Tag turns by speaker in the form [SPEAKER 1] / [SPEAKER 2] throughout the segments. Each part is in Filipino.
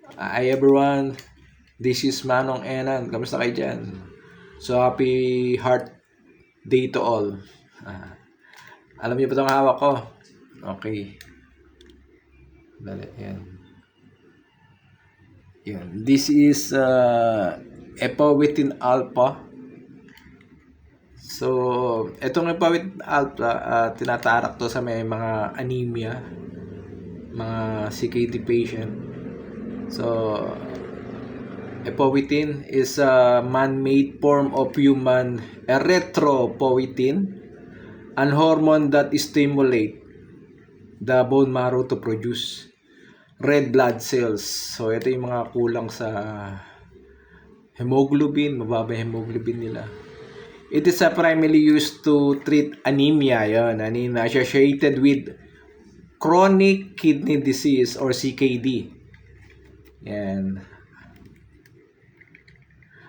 [SPEAKER 1] Hi everyone, this is Manong Enan. Kamusta kayo dyan? So happy Heart Day to all. Ah, alam niyo ba itong hawak ko? Okay. Dali, yan. Yan. This is Epoetin Alpha. So, itong Epoetin Alpha, tinatarak to sa may mga anemia, mga CKD patient. So, epoetin is a man-made form of human erythropoietin, an hormone that stimulates the bone marrow to produce red blood cells. So, ito yung mga kulang sa hemoglobin, mababa yung hemoglobin nila. It is primarily used to treat anemia, anemia associated with chronic kidney disease or CKD. Yan.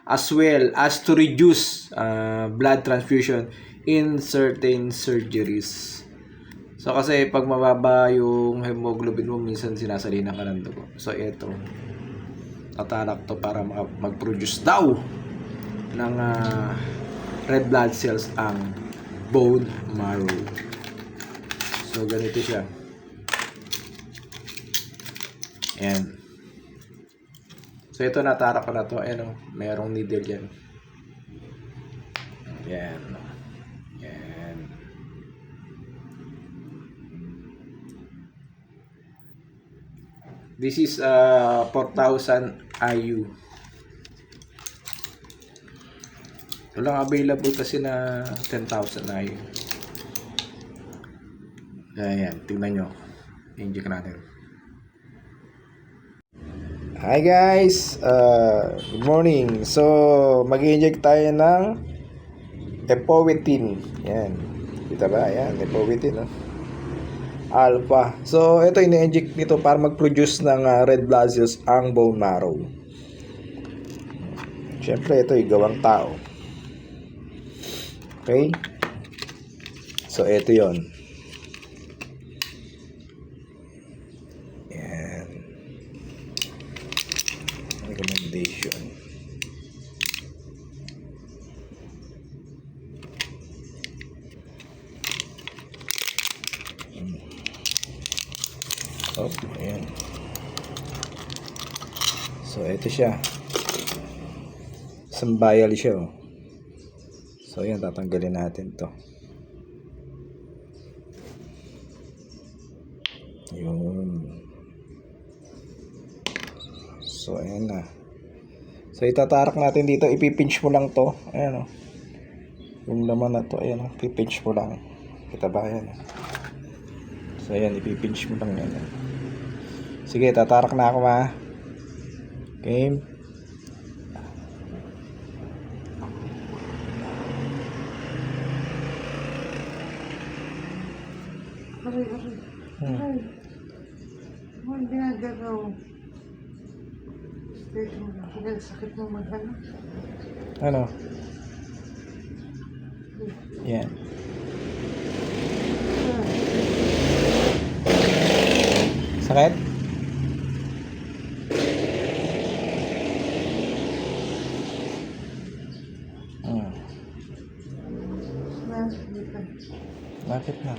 [SPEAKER 1] As well as to reduce blood transfusion in certain surgeries. So kasi pag mababa yung hemoglobin mo, minsan sinasalina ka ng dugo. So ito, tatalak to para mag-produce daw ng red blood cells ang bone marrow. So ganito siya. Ayan. So ito, natara ko na to. Ayan, merong needle yan. Ayan. Ayan. This is 4,000 IU. Walang available kasi na 10,000 IU. Ayan, tingnan nyo. I-inject natin. Hi guys, good morning. So mag-inject tayo ng epoetin. Yan, kita ba? Yan, epoetin, no? Alpha. So ito, ini-inject nito para mag-produce ng red blood cells ang bone marrow. Siyempre ito ay gawang tao. Okay, so ito yon. Recommendation. Oh, ayan. So ito siya. Sambayal siya, oh. So ayan, tatanggalin natin to. Yun. So ayan na. So itatarak natin dito, ipipinch mo lang to. Ayan, oh. Yung laman na to, ayan, oh. Ipipinch mo lang. Kita ba? Ayan, oh. So ayan, ipipinch mo lang yan. Sige, tatarak na ako, ma. Okay.
[SPEAKER 2] Aray. Ang ginagagaw. Sakit mo mag-ano.
[SPEAKER 1] Ano? Yan. Sakit? Bakit na?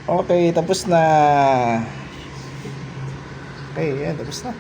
[SPEAKER 1] Okay, tapos na. Okay, yan, tapos na.